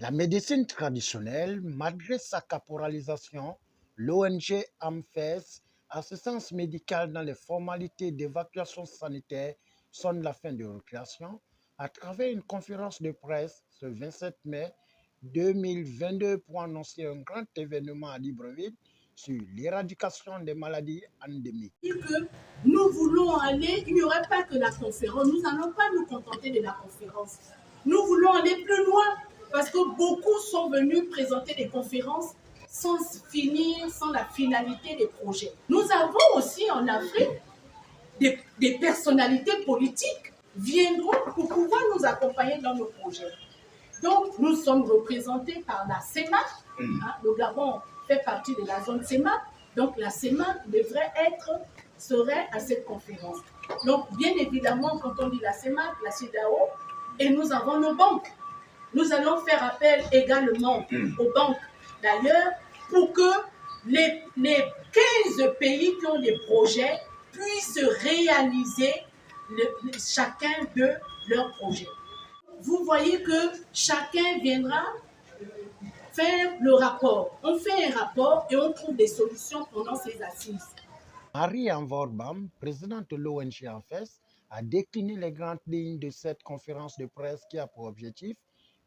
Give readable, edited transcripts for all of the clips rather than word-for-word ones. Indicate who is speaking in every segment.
Speaker 1: La médecine traditionnelle, malgré sa caporalisation, l'ONG AMFES, assistance médicale dans les formalités d'évacuation sanitaire, sonne la fin de récréation à travers une conférence de presse ce 27 mai 2022 pour annoncer un grand événement à Libreville sur l'éradication des maladies endémiques.
Speaker 2: Que nous voulons aller, il n'y aurait pas que la conférence, nous n'allons pas nous contenter de la conférence. Nous voulons aller plus loin parce que beaucoup sont venus présenter des conférences sans finir, sans la finalité des projets. Nous avons aussi en Afrique des personnalités politiques viendront pour pouvoir nous accompagner dans nos projets. Donc, nous sommes représentés par la CEMAC. Le Gabon fait partie de la zone CEMAC. Donc, la CEMAC serait à cette conférence. Donc, bien évidemment, quand on dit la CEMAC, la CEDAO, et nous avons nos banques. Nous allons faire appel également aux banques d'ailleurs pour que les 15 pays qui ont des projets puissent réaliser chacun de leurs projets. Vous voyez que chacun viendra faire le rapport. On fait un rapport et on trouve des solutions pendant ces assises.
Speaker 1: Marie-Anne Vorbam, présidente de l'ONG AMFES, a décliné les grandes lignes de cette conférence de presse qui a pour objectif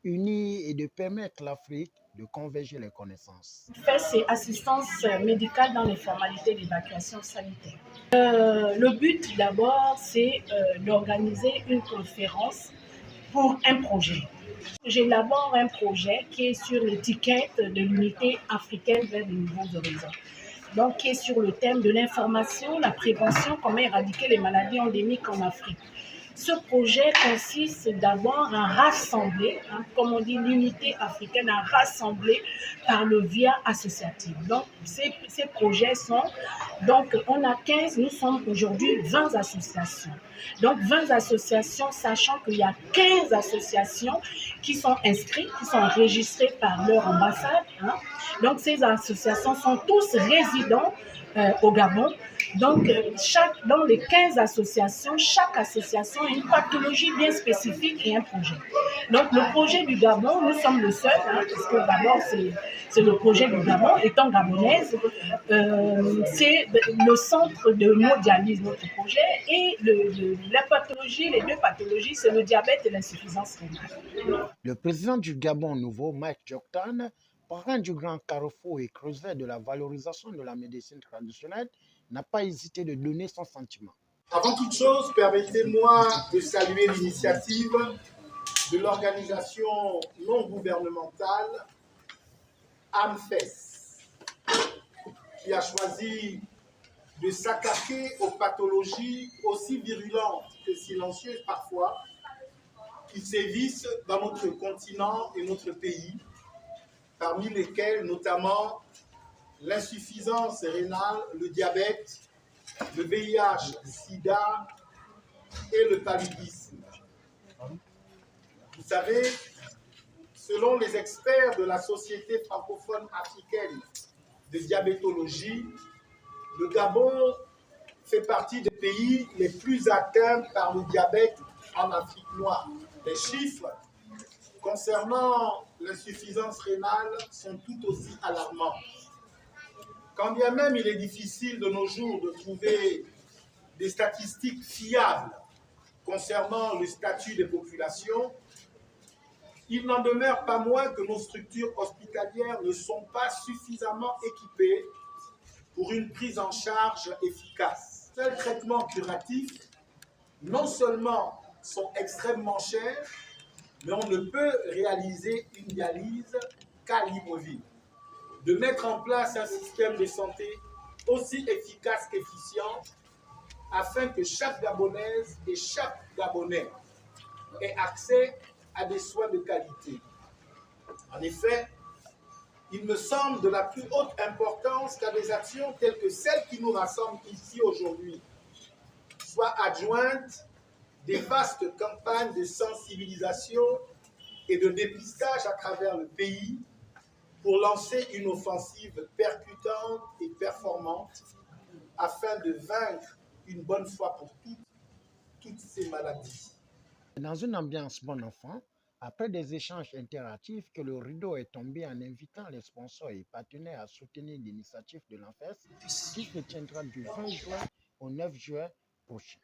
Speaker 1: unir et de permettre l'Afrique de converger les connaissances.
Speaker 2: C'est assistance médicale dans les formalités d'évacuation sanitaire. Le but d'abord, c'est d'organiser une conférence pour un projet. J'élabore un projet qui est sur l'étiquette de l'unité africaine vers de nouveaux horizons. Donc, qui est sur le thème de l'information, la prévention, comment éradiquer les maladies endémiques en Afrique. Ce projet consiste d'abord à rassembler, comme on dit, l'unité africaine, à rassembler par le via associatif. Donc, ces projets sont, donc on a 15, nous sommes aujourd'hui 20 associations. Donc, 20 associations, sachant qu'il y a 15 associations qui sont inscrites, qui sont enregistrées par leur ambassade. Donc, ces associations sont tous résidents au Gabon. Donc, dans les 15 associations, chaque association a une pathologie bien spécifique et un projet. Donc, le projet du Gabon, nous sommes le seul, parce que d'abord, c'est le projet du Gabon, étant gabonaise, c'est le centre de mondialisme, notre projet, et la pathologie, les deux pathologies, c'est le diabète et l'insuffisance rénale.
Speaker 1: Le président du Gabon nouveau, Mike Joktan, parrain du grand carrefour et creuset de la valorisation de la médecine traditionnelle, n'a pas hésité de donner son sentiment.
Speaker 3: Avant toute chose, permettez-moi de saluer l'initiative de l'organisation non gouvernementale AMFES, qui a choisi de s'attaquer aux pathologies aussi virulentes que silencieuses parfois, qui sévissent dans notre continent et notre pays, parmi lesquelles notamment l'insuffisance rénale, le diabète, le VIH, SIDA et le paludisme. Vous savez, selon les experts de la Société francophone africaine de diabétologie, le Gabon fait partie des pays les plus atteints par le diabète en Afrique noire. Les chiffres concernant l'insuffisance rénale sont tout aussi alarmants. Quand bien même il est difficile de nos jours de trouver des statistiques fiables concernant le statut des populations, il n'en demeure pas moins que nos structures hospitalières ne sont pas suffisamment équipées pour une prise en charge efficace. Ces traitements curatifs, non seulement sont extrêmement chers, mais on ne peut réaliser une dialyse qu'à Libreville. De mettre en place un système de santé aussi efficace qu'efficient afin que chaque Gabonaise et chaque Gabonais ait accès à des soins de qualité. En effet, il me semble de la plus haute importance qu'à des actions telles que celles qui nous rassemblent ici aujourd'hui soient adjointes des vastes campagnes de sensibilisation et de dépistage à travers le pays pour lancer une offensive percutante et performante afin de vaincre une bonne fois pour toutes ces maladies.
Speaker 1: Dans une ambiance bon enfant, Après des échanges interactifs, que le rideau est tombé en invitant les sponsors et partenaires à soutenir l'initiative de l'ANFES qui se tiendra du 20 juin au 9 juin prochain.